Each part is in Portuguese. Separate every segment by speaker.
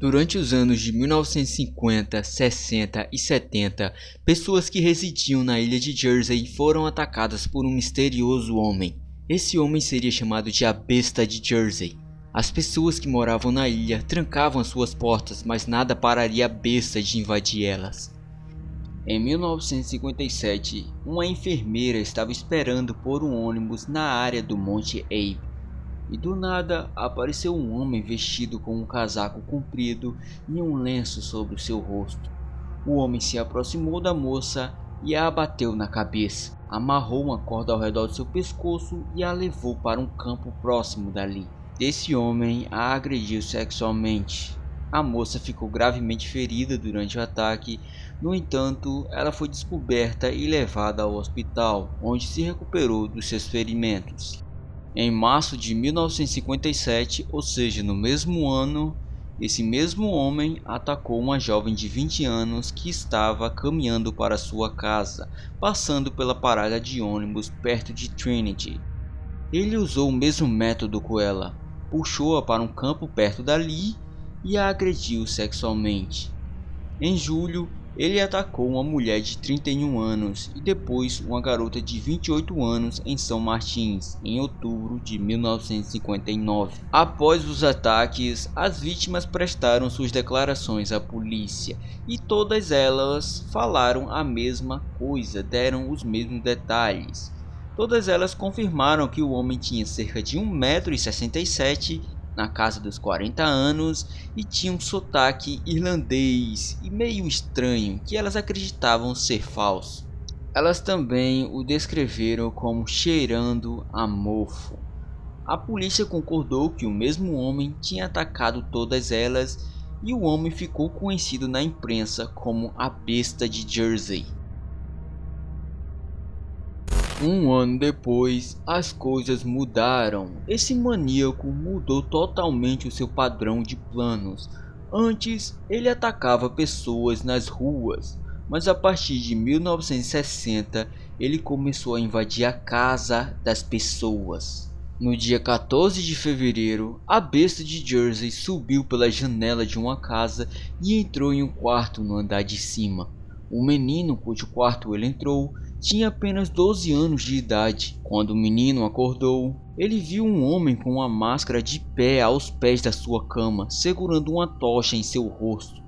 Speaker 1: Durante os anos de 1950, 60 e 70, pessoas que residiam na ilha de Jersey foram atacadas por um misterioso homem. Esse homem seria chamado de a Besta de Jersey. As pessoas que moravam na ilha trancavam as suas portas, mas nada pararia a besta de invadir elas. Em 1957, uma enfermeira estava esperando por um ônibus na área do Monte Abe. E do nada apareceu um homem vestido com um casaco comprido e um lenço sobre o seu rosto. O homem se aproximou da moça e a abateu na cabeça, amarrou uma corda ao redor do seu pescoço e a levou para um campo próximo dali. Esse homem a agrediu sexualmente. A moça ficou gravemente ferida durante o ataque, no entanto, ela foi descoberta e levada ao hospital, onde se recuperou dos seus ferimentos. Em março de 1957, ou seja, no mesmo ano, esse mesmo homem atacou uma jovem de 20 anos que estava caminhando para sua casa, passando pela parada de ônibus perto de Trinity. Ele usou o mesmo método com ela, puxou-a para um campo perto dali e a agrediu sexualmente. Em julho, ele atacou uma mulher de 31 anos e depois uma garota de 28 anos em São Martins, em outubro de 1959. Após os ataques, as vítimas prestaram suas declarações à polícia e todas elas falaram a mesma coisa, deram os mesmos detalhes. Todas elas confirmaram que o homem tinha cerca de 1,67 m, na casa dos 40 anos e tinha um sotaque irlandês e meio estranho que elas acreditavam ser falso. Elas também o descreveram como cheirando a mofo. A polícia concordou que o mesmo homem tinha atacado todas elas e o homem ficou conhecido na imprensa como a Besta de Jersey. Um ano depois, as coisas mudaram. Esse maníaco mudou totalmente o seu padrão de planos. Antes, ele atacava pessoas nas ruas, mas a partir de 1960, ele começou a invadir a casa das pessoas. No dia 14 de fevereiro, a Besta de Jersey subiu pela janela de uma casa e entrou em um quarto no andar de cima. O menino cujo quarto ele entrou tinha apenas 12 anos de idade. Quando o menino acordou, ele viu um homem com uma máscara de pé aos pés da sua cama, segurando uma tocha em seu rosto.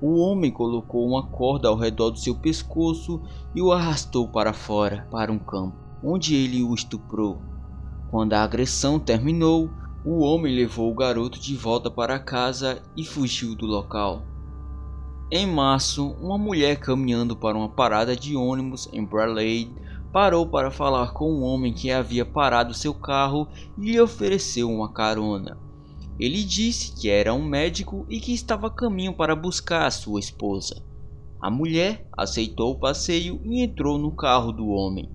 Speaker 1: O homem colocou uma corda ao redor do seu pescoço e o arrastou para fora, para um campo, onde ele o estuprou. Quando a agressão terminou, o homem levou o garoto de volta para casa e fugiu do local. Em março, uma mulher caminhando para uma parada de ônibus em Bralade parou para falar com um homem que havia parado seu carro e lhe ofereceu uma carona. Ele disse que era um médico e que estava a caminho para buscar a sua esposa. A mulher aceitou o passeio e entrou no carro do homem.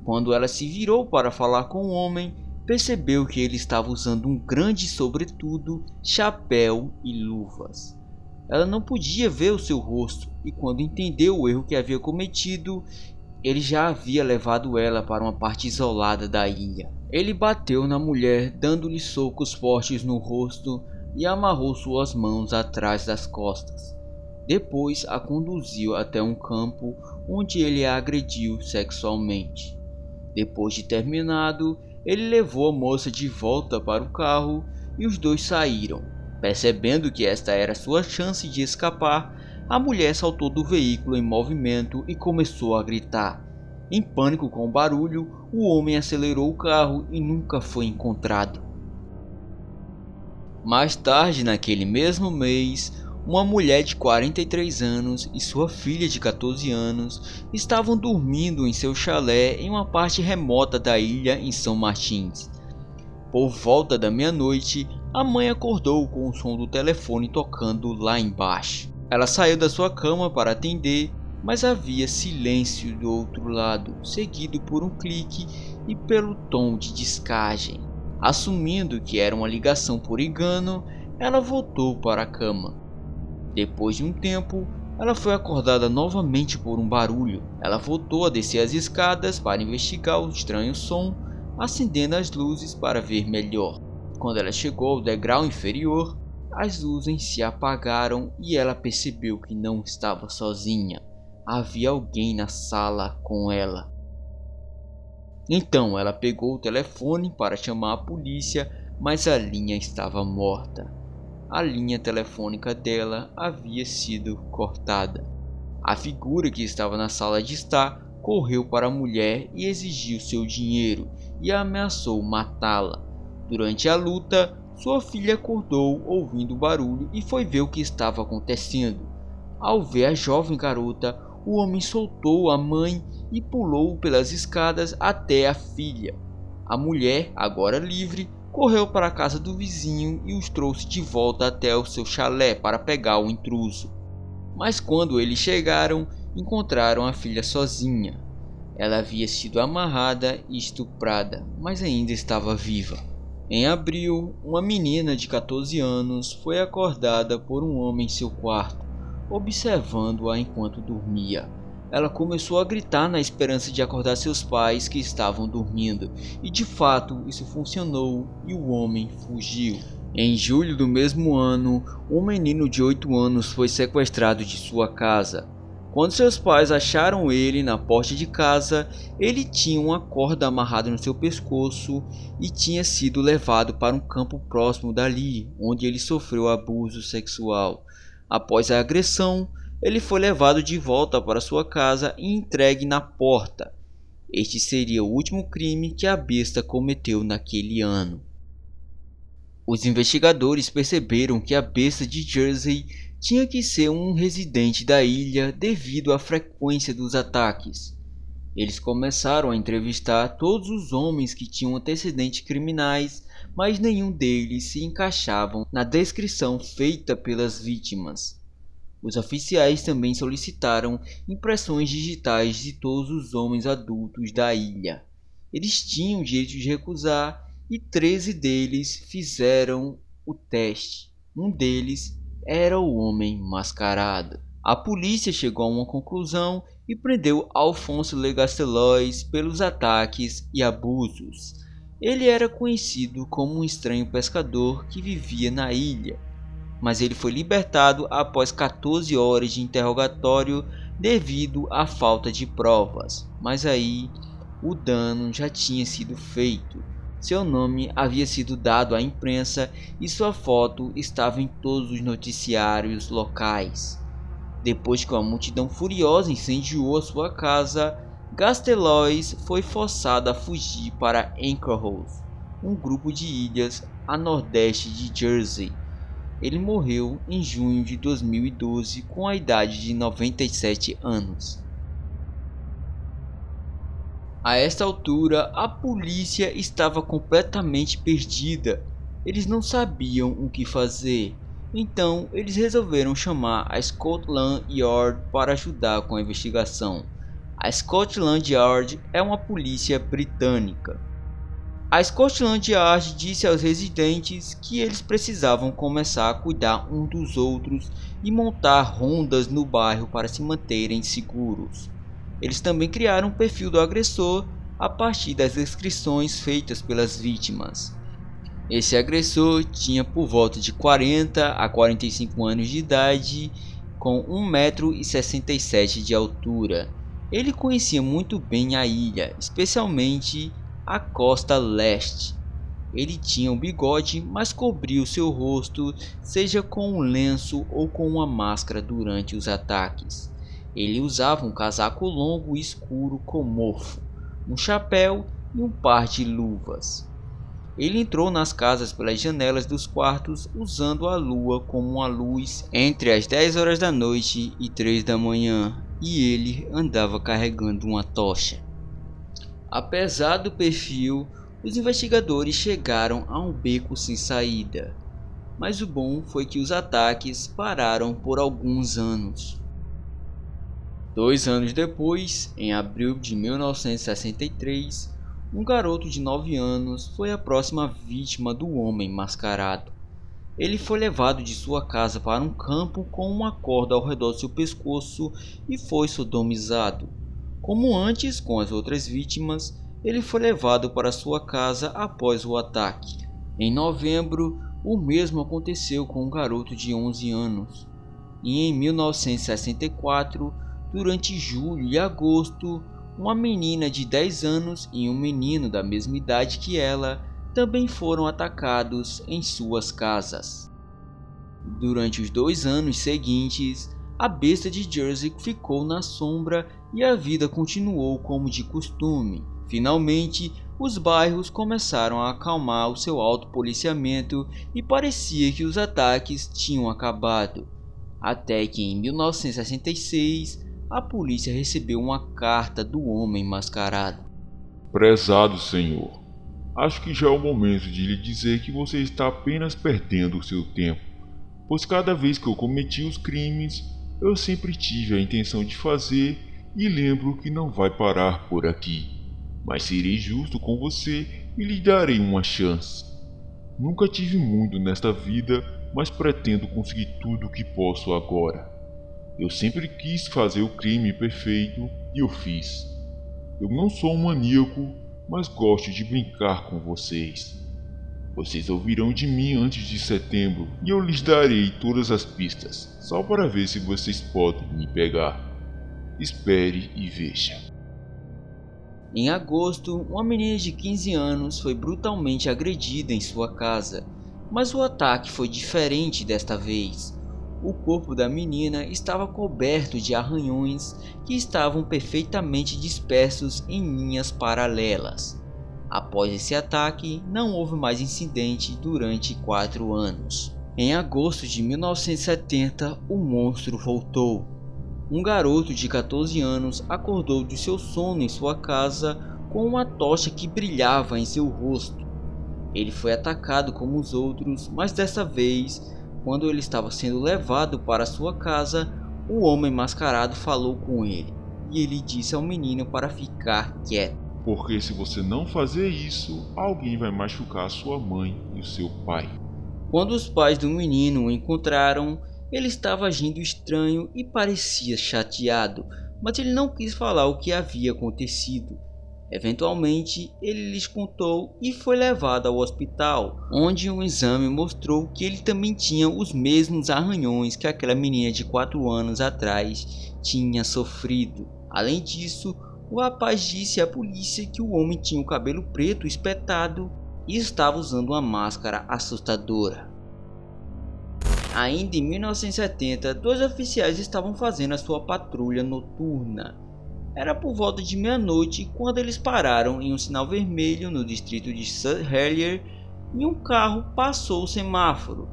Speaker 1: Quando ela se virou para falar com o homem, percebeu que ele estava usando um grande sobretudo, chapéu e luvas. Ela não podia ver o seu rosto e quando entendeu o erro que havia cometido, ele já havia levado ela para uma parte isolada da ilha. Ele bateu na mulher, dando-lhe socos fortes no rosto e amarrou suas mãos atrás das costas. Depois a conduziu até um campo onde ele a agrediu sexualmente. Depois de terminado, ele levou a moça de volta para o carro e os dois saíram. Percebendo que esta era sua chance de escapar, a mulher saltou do veículo em movimento e começou a gritar. Em pânico com o barulho, o homem acelerou o carro e nunca foi encontrado. Mais tarde, naquele mesmo mês, uma mulher de 43 anos e sua filha de 14 anos estavam dormindo em seu chalé em uma parte remota da ilha em São Martins. Por volta da meia-noite, a mãe acordou com o som do telefone tocando lá embaixo. Ela saiu da sua cama para atender, mas havia silêncio do outro lado, seguido por um clique e pelo tom de descagem. Assumindo que era uma ligação por engano, ela voltou para a cama. Depois de um tempo, ela foi acordada novamente por um barulho. Ela voltou a descer as escadas para investigar o estranho som, acendendo as luzes para ver melhor. Quando ela chegou ao degrau inferior, as luzes se apagaram e ela percebeu que não estava sozinha. Havia alguém na sala com ela. Então ela pegou o telefone para chamar a polícia, mas a linha estava morta. A linha telefônica dela havia sido cortada. A figura que estava na sala de estar correu para a mulher e exigiu seu dinheiro e a ameaçou matá-la. Durante a luta, sua filha acordou ouvindo o barulho e foi ver o que estava acontecendo. Ao ver a jovem garota, o homem soltou a mãe e pulou pelas escadas até a filha. A mulher, agora livre, correu para a casa do vizinho e os trouxe de volta até o seu chalé para pegar o intruso. Mas quando eles chegaram, encontraram a filha sozinha. Ela havia sido amarrada e estuprada, mas ainda estava viva. Em abril, uma menina de 14 anos foi acordada por um homem em seu quarto, observando-a enquanto dormia. Ela começou a gritar na esperança de acordar seus pais que estavam dormindo, e de fato isso funcionou e o homem fugiu. Em julho do mesmo ano, um menino de 8 anos foi sequestrado de sua casa. Quando seus pais acharam ele na porta de casa, ele tinha uma corda amarrada no seu pescoço e tinha sido levado para um campo próximo dali, onde ele sofreu abuso sexual. Após a agressão, ele foi levado de volta para sua casa e entregue na porta. Este seria o último crime que a besta cometeu naquele ano. Os investigadores perceberam que a besta de Jersey tinha que ser um residente da ilha devido à frequência dos ataques. Eles começaram a entrevistar todos os homens que tinham antecedentes criminais, mas nenhum deles se encaixavam na descrição feita pelas vítimas. Os oficiais também solicitaram impressões digitais de todos os homens adultos da ilha. Eles tinham o direito de recusar e 13 deles fizeram o teste. Um deles era o homem mascarado. A polícia chegou a uma conclusão e prendeu Alphonse Legastellois pelos ataques e abusos. Ele era conhecido como um estranho pescador que vivia na ilha, mas ele foi libertado após 14 horas de interrogatório devido à falta de provas. Mas aí o dano já tinha sido feito. Seu nome havia sido dado à imprensa e sua foto estava em todos os noticiários locais. Depois que uma multidão furiosa incendiou a sua casa, Gastelois foi forçado a fugir para Anchorage, um grupo de ilhas a nordeste de Jersey. Ele morreu em junho de 2012 com a idade de 97 anos. A esta altura, a polícia estava completamente perdida. Eles não sabiam o que fazer. Então, eles resolveram chamar a Scotland Yard para ajudar com a investigação. A Scotland Yard é uma polícia britânica. A Scotland Yard disse aos residentes que eles precisavam começar a cuidar um dos outros e montar rondas no bairro para se manterem seguros. Eles também criaram um perfil do agressor a partir das descrições feitas pelas vítimas. Esse agressor tinha por volta de 40 a 45 anos de idade, com 1,67 m de altura. Ele conhecia muito bem a ilha, especialmente a costa leste. Ele tinha um bigode, mas cobriu seu rosto, seja com um lenço ou com uma máscara durante os ataques. Ele usava um casaco longo e escuro com mofo, um chapéu e um par de luvas. Ele entrou nas casas pelas janelas dos quartos usando a lua como uma luz entre as 10 horas da noite e 3 da manhã, e ele andava carregando uma tocha. Apesar do perfil, os investigadores chegaram a um beco sem saída, mas o bom foi que os ataques pararam por alguns anos. 2 anos depois, em abril de 1963, um garoto de 9 anos foi a próxima vítima do homem mascarado. Ele foi levado de sua casa para um campo com uma corda ao redor do seu pescoço e foi sodomizado. Como antes com as outras vítimas, ele foi levado para sua casa após o ataque. Em novembro, O mesmo aconteceu com um garoto de 11 anos. E em 1964, durante julho e agosto, uma menina de 10 anos e um menino da mesma idade que ela também foram atacados em suas casas. Durante os 2 anos seguintes, a besta de Jersey ficou na sombra e a vida continuou como de costume. Finalmente, os bairros começaram a acalmar o seu autopoliciamento e parecia que os ataques tinham acabado. Até que em 1966, a polícia recebeu uma carta do homem mascarado.
Speaker 2: Prezado senhor, acho que já é o momento de lhe dizer que você está apenas perdendo o seu tempo, pois cada vez que eu cometi os crimes, eu sempre tive a intenção de fazer e lembro que não vai parar por aqui. Mas serei justo com você e lhe darei uma chance. Nunca tive muito nesta vida, mas pretendo conseguir tudo o que posso agora. Eu sempre quis fazer o crime perfeito e o fiz. Eu não sou um maníaco, mas gosto de brincar com vocês. Vocês ouvirão de mim antes de setembro e eu lhes darei todas as pistas, só para ver se vocês podem me pegar. Espere e veja.
Speaker 1: Em agosto, uma menina de 15 anos foi brutalmente agredida em sua casa, mas o ataque foi diferente desta vez. O corpo da menina estava coberto de arranhões que estavam perfeitamente dispersos em linhas paralelas. Após esse ataque, não houve mais incidente durante 4 anos. Em agosto de 1970, o monstro voltou. Um garoto de 14 anos acordou de seu sono em sua casa com uma tocha que brilhava em seu rosto. Ele foi atacado como os outros, mas dessa vez, quando ele estava sendo levado para sua casa, o homem mascarado falou com ele, e ele disse ao menino para ficar quieto.
Speaker 2: Porque se você não fazer isso, alguém vai machucar sua mãe e o seu pai.
Speaker 1: Quando os pais do menino o encontraram, ele estava agindo estranho e parecia chateado, mas ele não quis falar o que havia acontecido. Eventualmente, ele lhes contou e foi levado ao hospital, onde um exame mostrou que ele também tinha os mesmos arranhões que aquela menina de 4 anos atrás tinha sofrido. Além disso, o rapaz disse à polícia que o homem tinha o cabelo preto espetado e estava usando uma máscara assustadora. Ainda em 1970, 2 oficiais estavam fazendo a sua patrulha noturna. Era por volta de meia-noite quando eles pararam em um sinal vermelho no distrito de St. Helier e um carro passou o semáforo.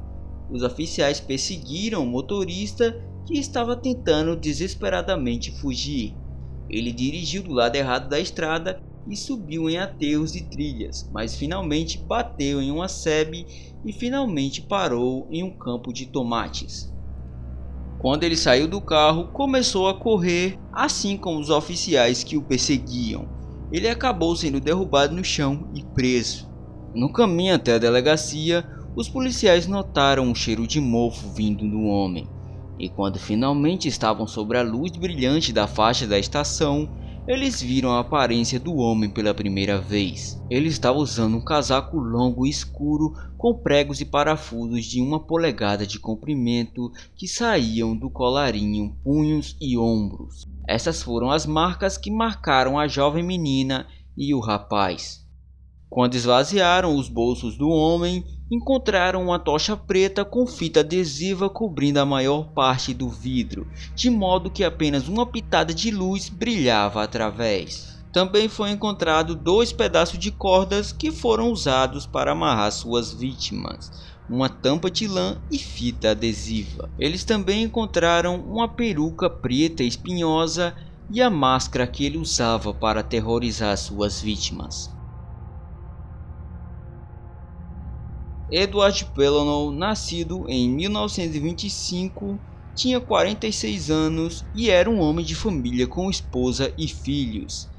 Speaker 1: Os oficiais perseguiram o motorista que estava tentando desesperadamente fugir. Ele dirigiu do lado errado da estrada e subiu em aterros e trilhas, mas finalmente bateu em uma sebe e finalmente parou em um campo de tomates. Quando ele saiu do carro, começou a correr, assim como os oficiais que o perseguiam. Ele acabou sendo derrubado no chão e preso. No caminho até a delegacia, os policiais notaram um cheiro de mofo vindo do homem. E quando finalmente estavam sobre a luz brilhante da faixa da estação, eles viram a aparência do homem pela primeira vez. Ele estava usando um casaco longo e escuro com pregos e parafusos de 1 polegada de comprimento que saíam do colarinho, punhos e ombros. Essas foram as marcas que marcaram a jovem menina e o rapaz. Quando esvaziaram os bolsos do homem, encontraram uma tocha preta com fita adesiva cobrindo a maior parte do vidro, de modo que apenas uma pitada de luz brilhava através. Também foi encontrado 2 pedaços de cordas que foram usados para amarrar suas vítimas, uma tampa de lã e fita adesiva. Eles também encontraram uma peruca preta espinhosa e a máscara que ele usava para aterrorizar suas vítimas. Edward Pellonow, nascido em 1925, tinha 46 anos e era um homem de família com esposa e filhos.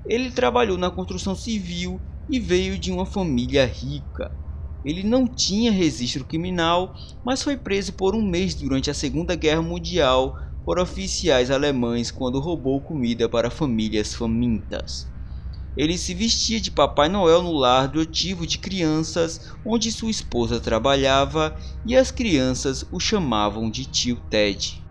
Speaker 1: Ele trabalhou na construção civil e veio de uma família rica. Ele não tinha registro criminal, mas foi preso por 1 mês durante a Segunda Guerra Mundial por oficiais alemães quando roubou comida para famílias famintas. Ele se vestia de Papai Noel no lar adotivo de crianças onde sua esposa trabalhava e as crianças o chamavam de Tio Ted.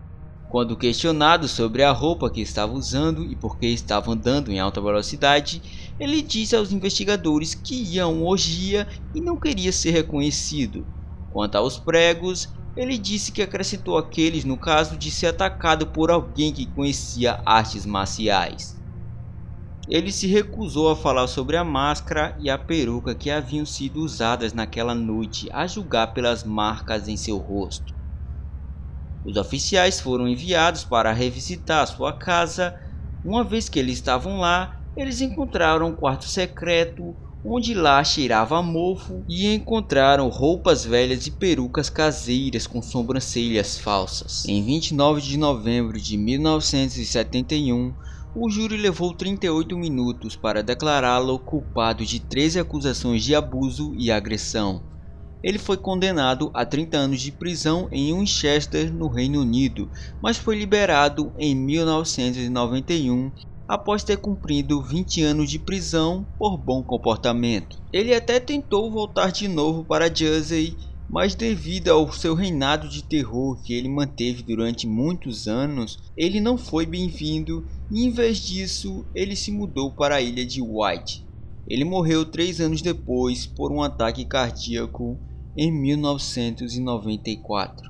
Speaker 1: Quando questionado sobre a roupa que estava usando e por que estava andando em alta velocidade, ele disse aos investigadores que ia a uma orgia e não queria ser reconhecido. Quanto aos pregos, ele disse que acrescentou aqueles no caso de ser atacado por alguém que conhecia artes marciais. Ele se recusou a falar sobre a máscara e a peruca que haviam sido usadas naquela noite, a julgar pelas marcas em seu rosto. Os oficiais foram enviados para revisitar sua casa. Uma vez que eles estavam lá, eles encontraram um quarto secreto, onde lá cheirava a mofo, e encontraram roupas velhas e perucas caseiras com sobrancelhas falsas. Em 29 de novembro de 1971, o júri levou 38 minutos para declará-lo culpado de 13 acusações de abuso e agressão. Ele foi condenado a 30 anos de prisão em Winchester, no Reino Unido, mas foi liberado em 1991 após ter cumprido 20 anos de prisão por bom comportamento. Ele até tentou voltar de novo para Jersey, mas devido ao seu reinado de terror que ele manteve durante muitos anos, ele não foi bem-vindo e em vez disso ele se mudou para a ilha de White. Ele morreu 3 anos depois por um ataque cardíaco em 1994.